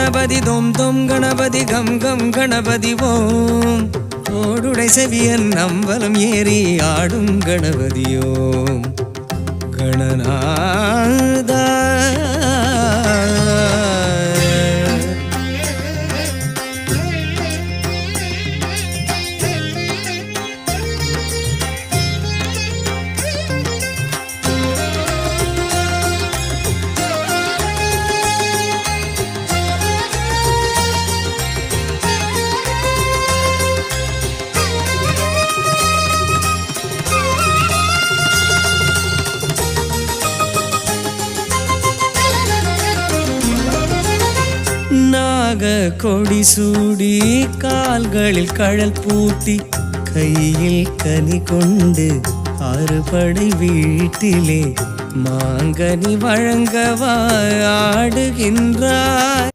கணபதி தொம் தொம் Ganapathi come come Ganapathi ஓம் ஓடுடை செவியன் அம்பலம் ஏறி ஆடும் கணபதியோம் கணநாதா கொடி சூடி கால்களில் கழல் பூட்டி கையில் கனி கொண்டு அறுபடை வீட்டிலே மாங்கனி வழங்கவா ஆடுகின்றாய்